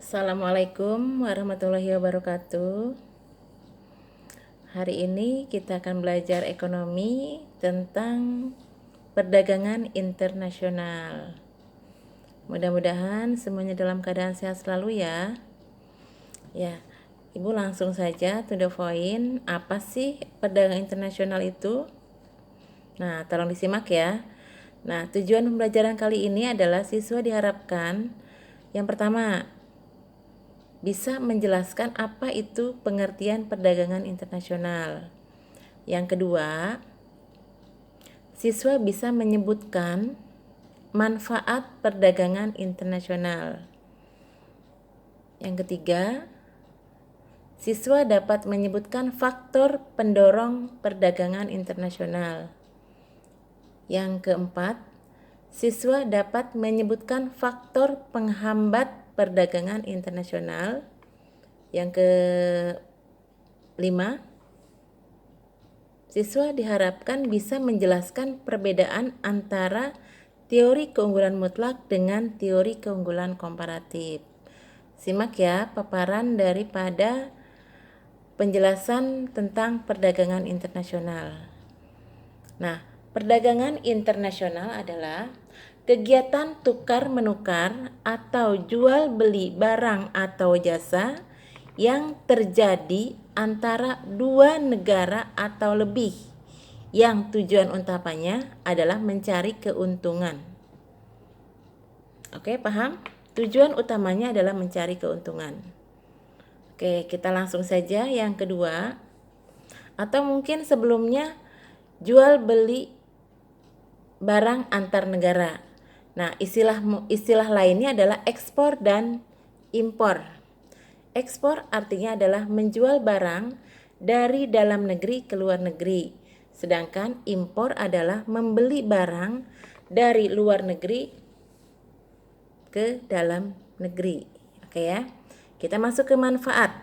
Assalamualaikum warahmatullahi wabarakatuh. Hari ini kita akan belajar ekonomi tentang perdagangan internasional. Mudah-mudahan semuanya dalam keadaan sehat selalu ya. Ya, Ibu langsung saja to the point. Apa sih perdagangan internasional itu? Nah, tolong disimak ya. Nah, tujuan pembelajaran kali ini adalah siswa diharapkan yang pertama bisa menjelaskan apa itu pengertian perdagangan internasional. Yang kedua, siswa bisa menyebutkan manfaat perdagangan internasional. Yang ketiga, siswa dapat menyebutkan faktor pendorong perdagangan internasional. Yang keempat, siswa dapat menyebutkan faktor penghambat perdagangan internasional. Yang kelima, siswa diharapkan bisa menjelaskan perbedaan antara teori keunggulan mutlak dengan teori keunggulan komparatif. Simak ya paparan daripada penjelasan tentang perdagangan internasional. Nah, perdagangan internasional adalah kegiatan tukar-menukar atau jual beli barang atau jasa yang terjadi antara dua negara atau lebih yang tujuan utamanya adalah mencari keuntungan. Oke, paham? Tujuan utamanya adalah mencari keuntungan. Oke, kita langsung saja yang kedua. Atau mungkin sebelumnya jual beli barang antar negara. Nah, istilah lainnya adalah ekspor dan impor. Ekspor artinya adalah menjual barang dari dalam negeri ke luar negeri. Sedangkan impor adalah membeli barang dari luar negeri ke dalam negeri. Oke ya. Kita masuk ke manfaat.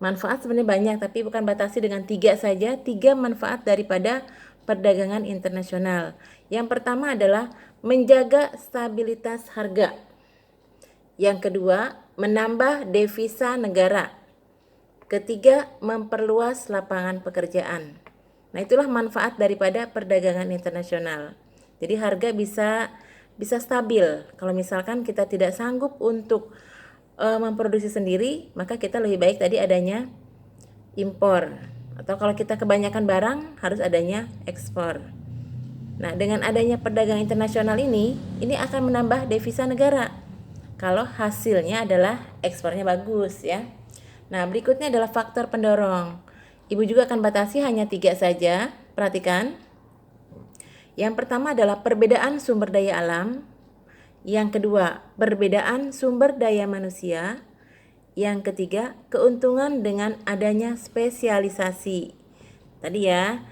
Manfaat sebenarnya banyak, tapi bukan batasi dengan 3 saja. 3 manfaat daripada perdagangan internasional. Yang pertama adalah menjaga stabilitas harga. Yang kedua, menambah devisa negara. Ketiga, memperluas lapangan pekerjaan. Nah, itulah manfaat daripada perdagangan internasional. Jadi harga bisa stabil. Kalau misalkan kita tidak sanggup untuk memproduksi sendiri, maka kita lebih baik tadi adanya impor. Atau kalau kita kebanyakan barang, harus adanya ekspor. Nah, dengan adanya perdagangan internasional ini akan menambah devisa negara. Kalau hasilnya adalah ekspornya bagus ya. Nah, berikutnya adalah faktor pendorong. Ibu juga akan batasi hanya 3 saja. Perhatikan. Yang pertama adalah perbedaan sumber daya alam. Yang kedua, perbedaan sumber daya manusia. Yang ketiga, keuntungan dengan adanya spesialisasi. Tadi ya,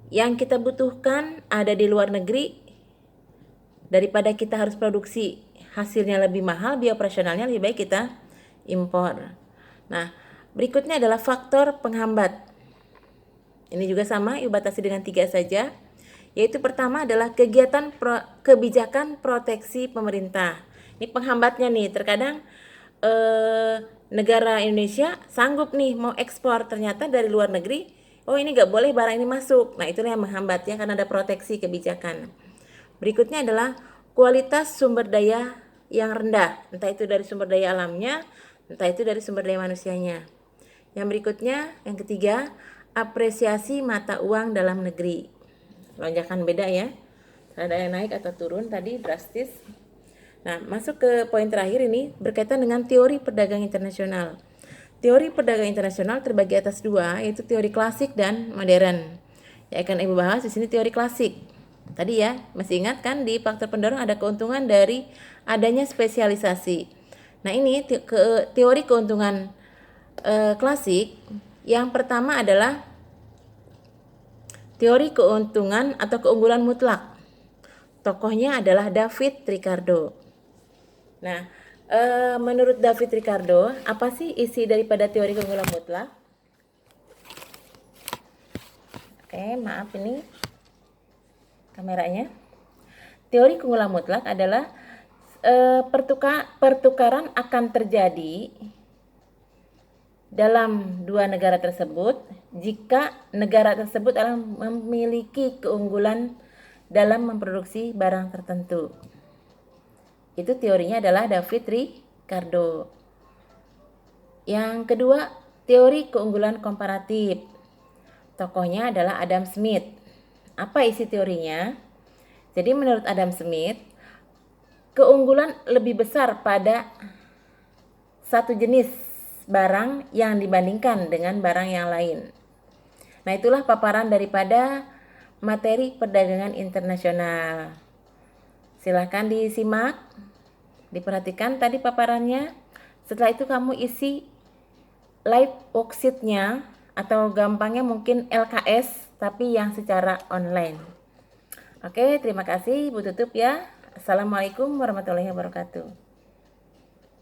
yang kita butuhkan ada di luar negeri daripada kita harus produksi hasilnya lebih mahal, biaya operasionalnya lebih baik kita impor. Nah, berikutnya adalah faktor penghambat. Ini juga sama, ibu batasi dengan 3 saja. Yaitu pertama adalah kebijakan proteksi pemerintah. Ini penghambatnya nih, terkadang negara Indonesia sanggup nih mau ekspor, ternyata dari luar negeri, oh ini nggak boleh barang ini masuk. Nah, itulah yang menghambatnya karena ada proteksi kebijakan. Berikutnya adalah kualitas sumber daya yang rendah, entah itu dari sumber daya alamnya, entah itu dari sumber daya manusianya. Yang berikutnya, yang ketiga, apresiasi mata uang dalam negeri. Lonjakan beda ya, ada yang naik atau turun tadi drastis. Nah, masuk ke poin terakhir ini berkaitan dengan teori perdagangan internasional. Teori perdagangan internasional terbagi atas 2, yaitu teori klasik dan modern. Ya, akan ibu bahas di sini teori klasik. Tadi ya, masih ingat kan di faktor pendorong ada keuntungan dari adanya spesialisasi. Nah, ini teori keuntungan klasik. Yang pertama adalah teori keuntungan atau keunggulan mutlak. Tokohnya adalah David Ricardo. Nah, menurut David Ricardo, apa sih isi daripada teori keunggulan mutlak? Oke, maaf ini kameranya. Teori keunggulan mutlak adalah pertukaran akan terjadi dalam dua negara tersebut jika negara tersebut adalah memiliki keunggulan dalam memproduksi barang tertentu. Itu teorinya adalah David Ricardo. Yang kedua, teori keunggulan komparatif. Tokohnya adalah Adam Smith. Apa isi teorinya? Jadi menurut Adam Smith, keunggulan lebih besar pada satu jenis barang yang dibandingkan dengan barang yang lain. Nah, itulah paparan daripada materi perdagangan internasional. Silahkan disimak, diperhatikan tadi paparannya. Setelah itu kamu isi live worksheet-nya atau gampangnya mungkin LKS tapi yang secara online. Oke, terima kasih. Ibu tutup ya. Assalamualaikum warahmatullahi wabarakatuh.